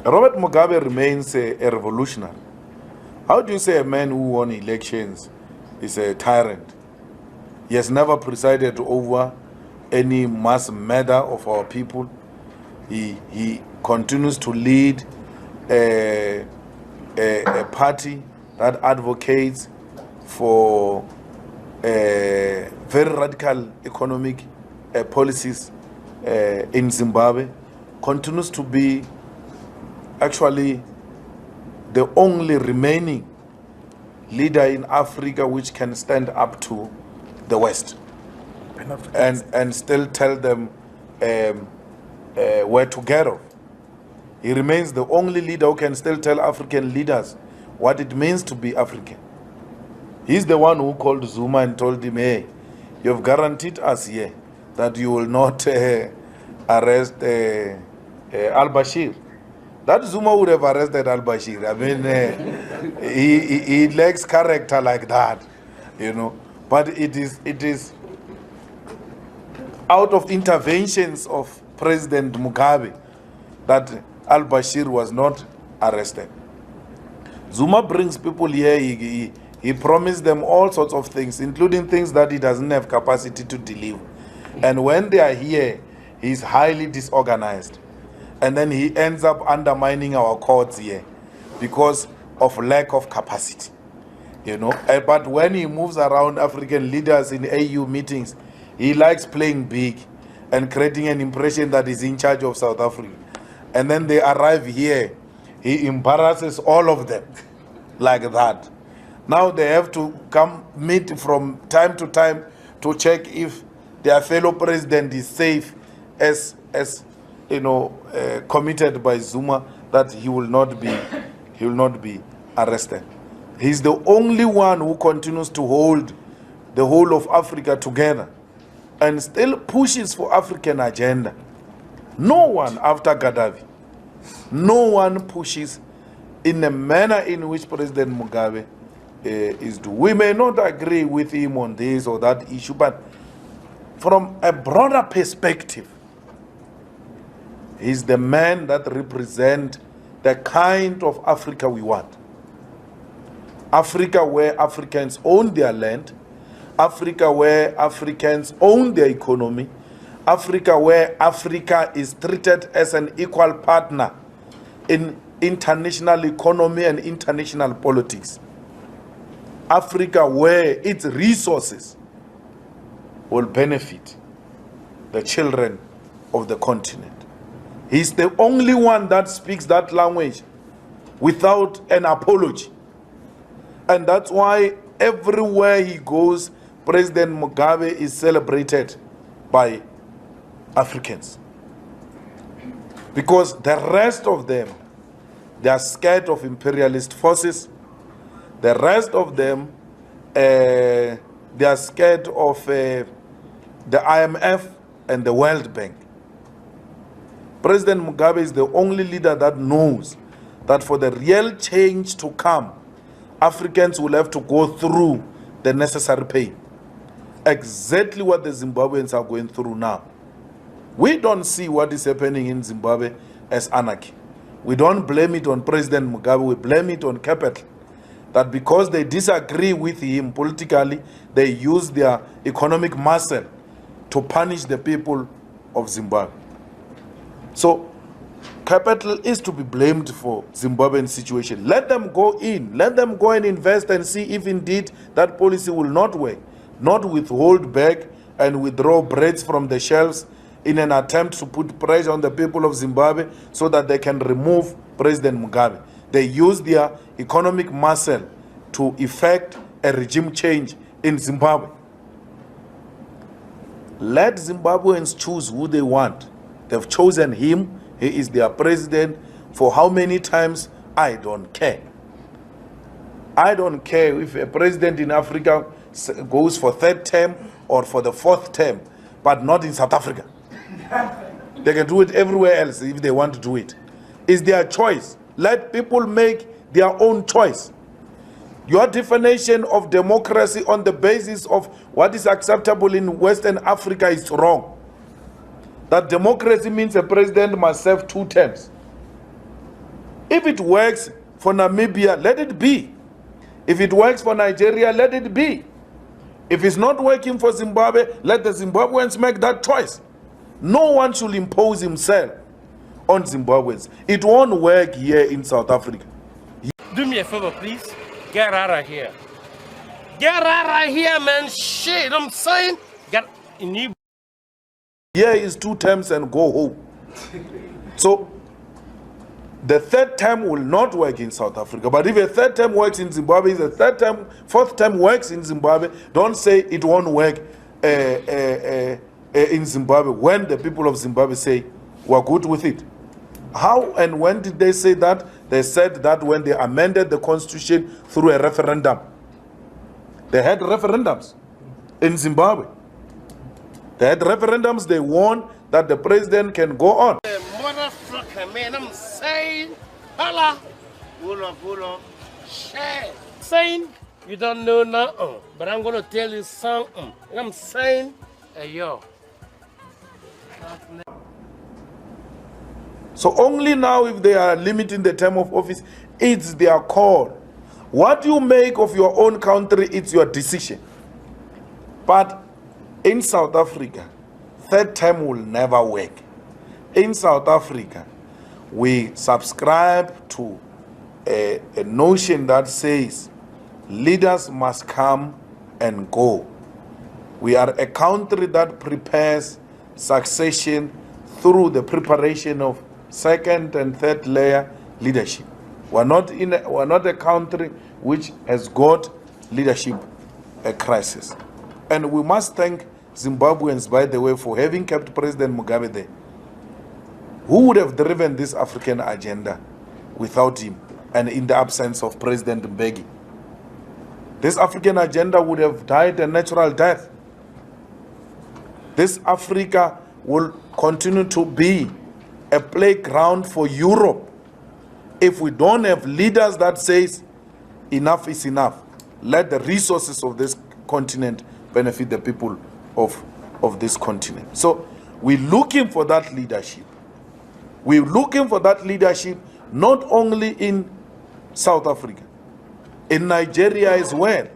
Robert Mugabe remains a revolutionary. How do you say a man who won elections is a tyrant? He has never presided over any mass murder of our people. He continues to lead a party that advocates for very radical economic policies in Zimbabwe, continues to be actually the only remaining leader in Africa which can stand up to the West and still tell them where to get off. He remains the only leader who can still tell African leaders what it means to be African. He's the one who called Zuma and told him, hey, you've guaranteed us here that you will not arrest al-Bashir. That Zuma would have arrested al-Bashir. I mean, he lacks character like that, you know. But it is out of interventions of President Mugabe that al-Bashir was not arrested. Zuma brings people here. He promised them all sorts of things, including things that he doesn't have capacity to deliver. And when they are here, he's highly disorganized. And then he ends up undermining our courts here because of lack of capacity, you know. But when he moves around African leaders in AU meetings, he likes playing big and creating an impression that he's in charge of South Africa. And then they arrive here, he embarrasses all of them like that. Now they have to come meet from time to time to check if their fellow president is safe, as you know, committed by Zuma, that he will not be arrested. He's the only one who continues to hold the whole of Africa together and still pushes for African agenda. No one after Gaddafi, no one pushes in the manner in which President Mugabe is doing. We may not agree with him on this or that issue, but from a broader perspective, he's the man that represents the kind of Africa we want. Africa where Africans own their land, Africa where Africans own their economy, Africa where Africa is treated as an equal partner in international economy and international politics. Africa where its resources will benefit the children of the continent. He's the only one that speaks that language without an apology. And that's why everywhere he goes, President Mugabe is celebrated by Africans. Because the rest of them, they are scared of imperialist forces. The rest of them, they are scared of the IMF and the World Bank. President Mugabe is the only leader that knows that for the real change to come, Africans will have to go through the necessary pain. Exactly what the Zimbabweans are going through now. We don't see what is happening in Zimbabwe as anarchy. We don't blame it on President Mugabe, we blame it on capital. That because they disagree with him politically, they use their economic muscle to punish the people of Zimbabwe. So, capital is to be blamed for Zimbabwean situation. Let them go in, let them go and invest and see if indeed that policy will not work. Not withhold back and withdraw breads from the shelves in an attempt to put pressure on the people of Zimbabwe so that they can remove President Mugabe. They use their economic muscle to effect a regime change in Zimbabwe. Let Zimbabweans choose who they want. They've chosen him. He is their president. For how many times? I don't care. I don't care if a president in Africa goes for third term or for the fourth term, but not in South Africa. They can do it everywhere else if they want to do it. It's their choice. Let people make their own choice. Your definition of democracy on the basis of what is acceptable in Western Africa is wrong. That democracy means a president must serve 2 terms. If it works for Namibia, let it be. If it works for Nigeria, let it be. If it's not working for Zimbabwe, let the Zimbabweans make that choice. No one should impose himself on Zimbabweans. It won't work here in South Africa. Do me a favor, please. Get out of here. Get out of here, man. Shit, I'm saying. Get in you. Here is 2 terms and go home. So, the 3rd term will not work in South Africa. But if a 3rd term works in Zimbabwe, the 3rd term, 4th term works in Zimbabwe, don't say it won't work in Zimbabwe when the people of Zimbabwe say we're good with it. How and when did they say that? They said that when they amended the constitution through a referendum. They had referendums in Zimbabwe. They had referendums, they won that the president can go on. Motherfucker, man, I'm saying, holla, pull up, shit. Saying, you don't know nothing, but I'm gonna tell you something. And I'm saying, hey, yo. So only now if they are limiting the term of office, it's their call. What you make of your own country, it's your decision. But in South Africa, 3rd term will never work. In South Africa, we subscribe to a notion that says leaders must come and go. We are a country that prepares succession through the preparation of 2nd and 3rd layer leadership. We're not a country which has got leadership crisis. And we must thank Zimbabweans, by the way, for having kept President Mugabe there. Who would have driven this African agenda without him and in the absence of President Mbeki? This African agenda would have died a natural death. This Africa will continue to be a playground for Europe if we don't have leaders that says enough is enough. Let the resources of this continent benefit the people of this continent. So we're looking for that leadership. We're looking for that leadership not only in South Africa, in Nigeria as well,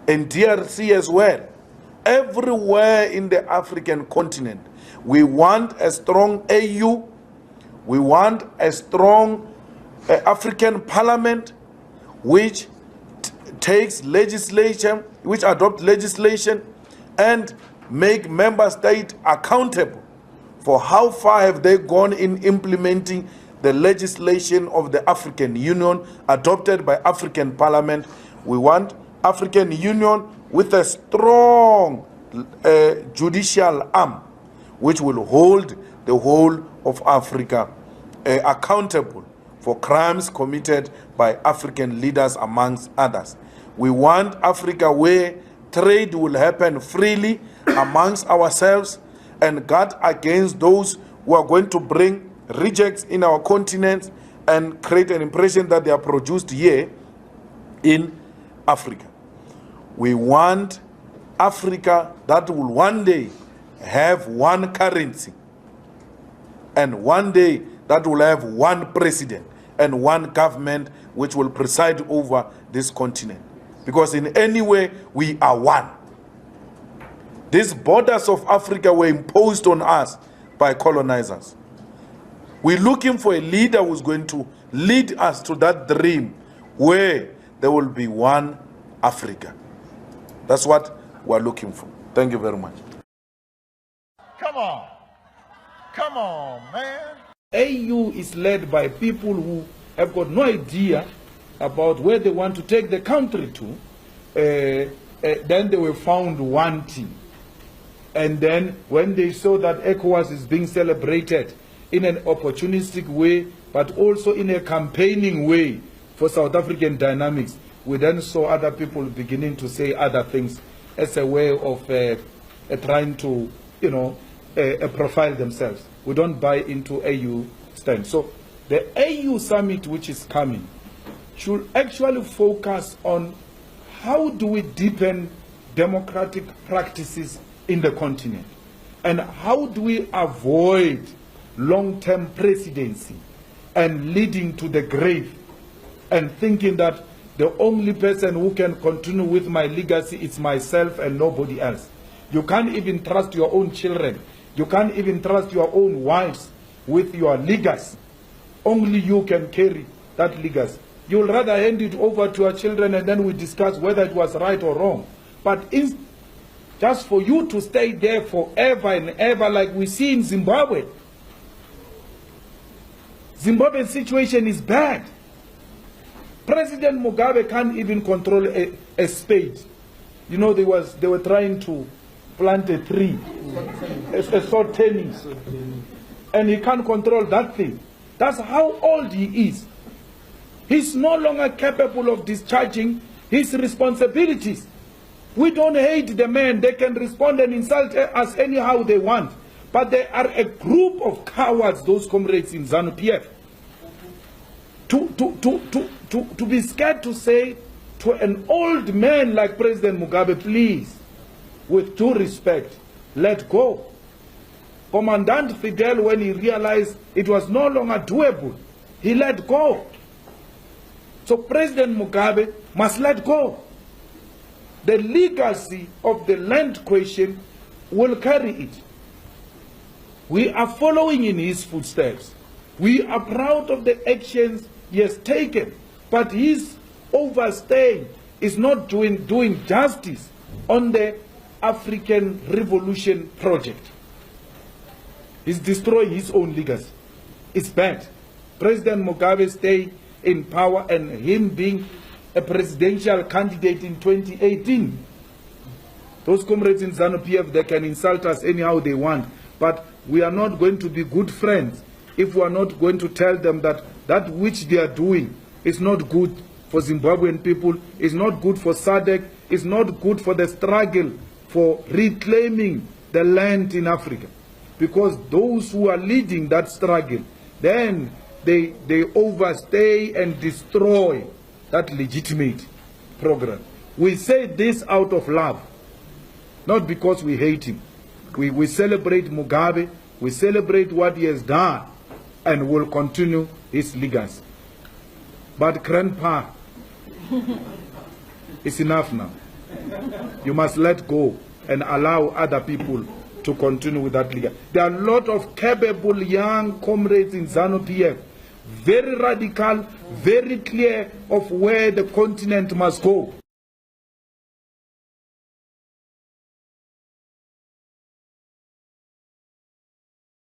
in DRC as well, everywhere in the African continent. We want a strong AU. We want a strong African parliament which takes legislation, which adopt legislation and make member states accountable for how far have they gone in implementing the legislation of the African Union adopted by African Parliament. We want African Union with a strong judicial arm which will hold the whole of Africa accountable for crimes committed by African leaders amongst others. We want Africa where trade will happen freely amongst ourselves and guard against those who are going to bring rejects in our continent and create an impression that they are produced here in Africa. We want Africa that will one day have one currency and one day that will have one president and one government which will preside over this continent. Because in any way, we are one. These borders of Africa were imposed on us by colonizers. We're looking for a leader who's going to lead us to that dream where there will be one Africa. That's what we're looking for. Thank you very much. Come on. Come on, man. AU is led by people who have got no idea about where they want to take the country to. Then they were found wanting. And then when they saw that ECOWAS is being celebrated in an opportunistic way, but also in a campaigning way for South African dynamics, we then saw other people beginning to say other things as a way of trying to, profile themselves. We don't buy into AU stand. So the AU summit which is coming should actually focus on how do we deepen democratic practices in the continent, and how do we avoid long-term presidency and leading to the grave and thinking that the only person who can continue with my legacy is myself and nobody else. You can't even trust your own children. You can't even trust your own wives with your legacy. Only you can carry that legacy. You'll rather hand it over to your children and then we discuss whether it was right or wrong. But just for you to stay there forever and ever like we see in Zimbabwe. Zimbabwe's situation is bad. President Mugabe can't even control a spade. You know, they were trying to plant a tree, a sword tennis, and he can't control that thing. That's how old he is. He's no longer capable of discharging his responsibilities. We don't hate the man. They can respond and insult us anyhow they want. But they are a group of cowards, those comrades in ZANU-PF. To be scared to say to an old man like President Mugabe, please, with due respect, let go. Commandant Fidel, when he realized it was no longer doable, he let go. So President Mugabe must let go. The legacy of the land question will carry it. We are following in his footsteps. We are proud of the actions he has taken, but his overstay is not doing justice on the African Revolution project. He's destroying his own legacy. It's bad. President Mugabe stay in power and him being a presidential candidate in 2018. Those comrades in ZANU-PF, they can insult us anyhow they want, but we are not going to be good friends if we are not going to tell them that that which they are doing is not good for Zimbabwean people, is not good for SADC, is not good for the struggle for reclaiming the land in Africa. Because those who are leading that struggle, then they overstay and destroy that legitimate program. We say this out of love, not because we hate him. We celebrate Mugabe, we celebrate what he has done, and will continue his legacy. But Grandpa, it's enough now. You must let go and allow other people to continue with that legacy. There are a lot of capable young comrades in ZANU-PF, very radical, very clear of where the continent must go.